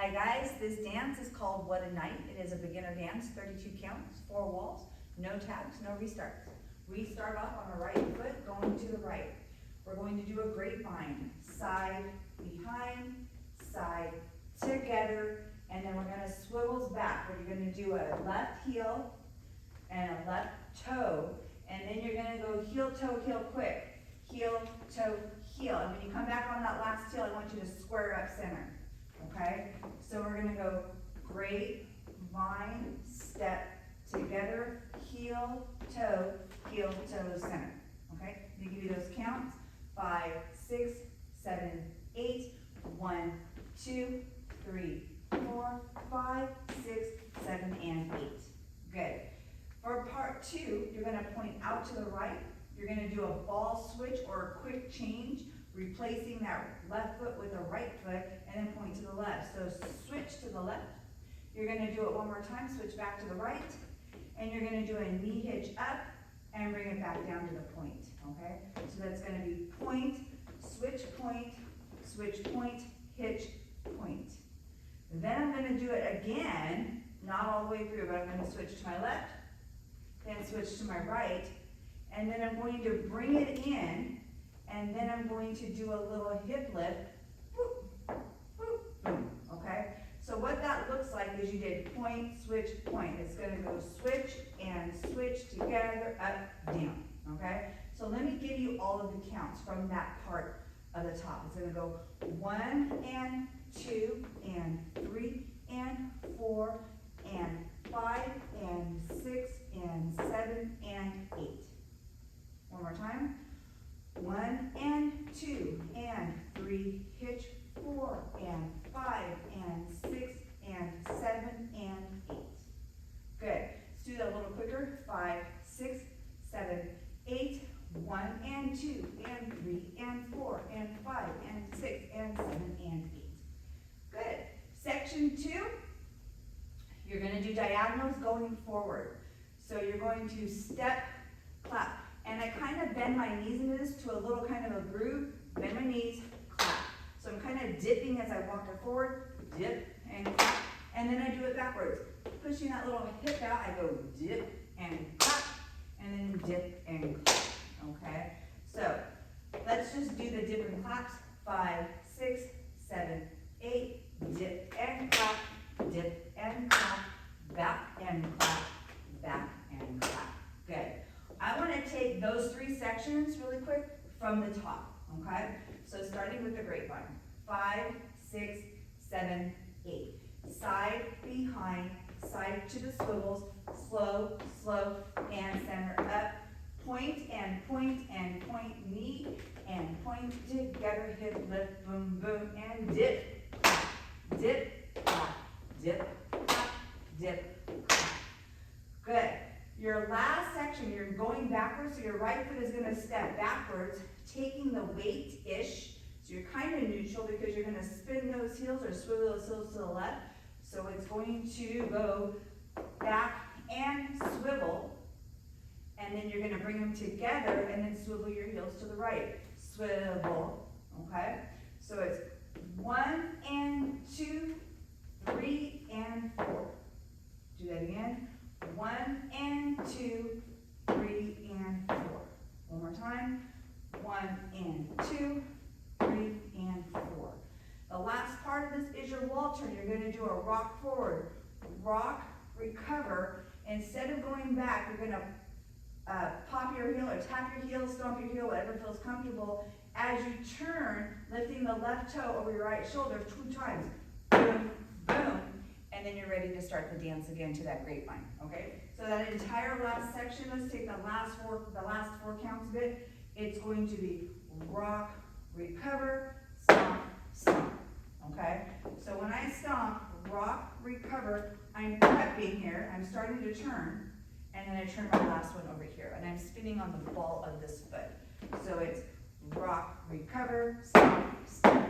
Hi guys, this dance is called What a Night. It is a beginner dance, 32 counts, 4 walls, no taps, no restarts. We start off on the right foot, going to the right. We're going to do a grapevine, side, behind, side, together, and then we're gonna swivels back, where you're gonna do a left heel and a left toe, and then you're gonna go heel, toe, quick. Heel, toe, heel, and when you come back on that last heel, I want you to square up center. Okay, so we're gonna go grapevine, step, together, heel, toe, center. Okay, let me give you those counts. 5, 6, 7, 8. 1, 2, 3, 4, 5, 6, 7, and 8. Good. For part 2, you're gonna point out to the right. You're gonna do a ball switch or a quick change, replacing that left foot with the right foot, and then point to the left. So switch to the left. You're gonna do it one more time, switch back to the right, and you're gonna do a knee hitch up and bring it back down to the point, okay? So that's gonna be point, switch, hitch, point. Then I'm gonna do it again, not all the way through, but I'm gonna switch to my left, then switch to my right, and then I'm going to bring it in, and then I'm going to do a little hip lift, whoop, whoop, boom, okay? So what that looks like is you did point, switch, point. It's gonna go switch and switch together, up, down, okay? So let me give you all of the counts from that part of the top. It's gonna go 1 and 2 and 3 and 4 and 5 and 6 and 7 and 8. One more time. 1 and 2 and 3, hitch, 4 and 5 and 6 and 7 and 8. Good. Let's do that a little quicker. 5, 6, 7, 8. 1 and 2 and 3 and 4 and 5 and 6 and 7 and 8. Good. Section 2, you're going to do diagonals going forward. So you're going to step, clap. And I kind of bend my knees into this to a little kind of a groove. Bend my knees, clap. So I'm kind of dipping as I walk it forward, dip and clap. And then I do it backwards. Pushing that little hip out, I go dip and clap, and then dip and clap. Okay? So let's just do the dip and claps. 5, 6, 7, 8. Dip and clap, dip and clap, back and clap, back and clap. Good. I want to take those 3 sections really quick from the top, okay? So starting with the grapevine. 5, 6, 7, 8. Side, behind, side to the swivels, slow, slow, and center up. Point and point and point, knee and point together, hip lift, boom, boom, and dip, clap, dip, clap, dip, clap, dip, clap. Good. Your last section, you're going backwards, so your right foot is going to step backwards, taking the weight-ish. So you're kind of neutral because you're going to spin those heels or swivel those heels to the left. So it's going to go back and swivel, and then you're going to bring them together and then swivel your heels to the right. Swivel, okay? So it's 1 and 2, 3 and 4. Do that again. 1 and 2, 3 and 4. One more time. 1 and 2, 3 and 4. The last part of this is your wall turn. You're going to do a rock forward, rock, recover. Instead of going back, you're going to pop your heel or tap your heel, stomp your heel, whatever feels comfortable. As you turn, lifting the left toe over your right shoulder 2 times. Boom, boom. And then you're ready to start the dance again to that grapevine, okay? So that entire last section, let's take the last four counts of it. It's going to be rock, recover, stomp, stomp, okay? So when I stomp, rock, recover, I'm prepping here, I'm starting to turn, and then I turn my last one over here, and I'm spinning on the ball of this foot. So it's rock, recover, stomp, stomp,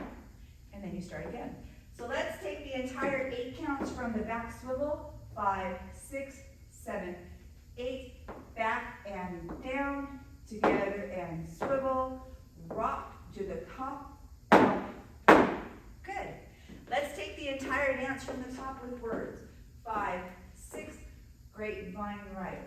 and then you start again. So let's take the entire 8 counts from the back swivel. 5, 6, 7, 8. Back and down, together and swivel. Rock to the top. Good. Let's take the the entire dance from the top with words. 5, 6, grapevine right.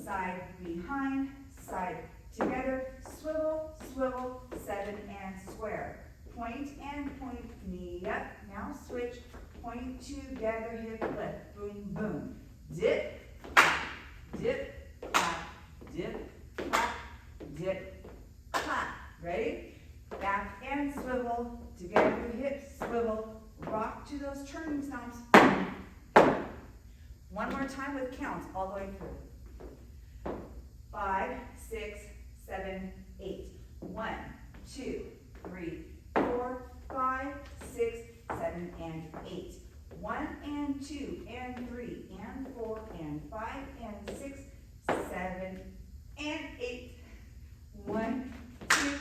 Side, behind, side, together, swivel, swivel, 7 and square. Point and point, knee up. Now switch, point together, hip lift. Boom, boom. Dip, clap, dip, clap, dip, clap, dip, clap. Ready? Back and swivel, together, hips, swivel. Rock to those turning stomps. One more time with counts all the way through. 5, 6, 7, 8. 1, 2, 3, 4, 5, 6, 7, and 8. 1 and 2 and 3 and 4 and 5 and 6, 7, and 8. 1, 2.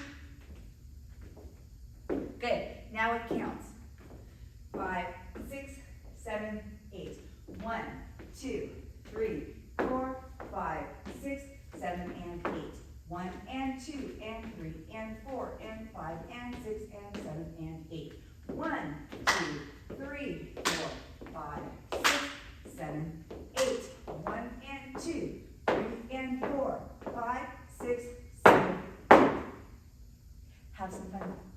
Good. Now it counts. 5, 6, 7, 8. 1, 2, 3, 4, 5, 6, 7, and 8. 1 and 2 and 3 and 4 and 5 and 6 and 7 and 8. 1, 2, 3, 4, 5, 6, 7, 8. 1 and 2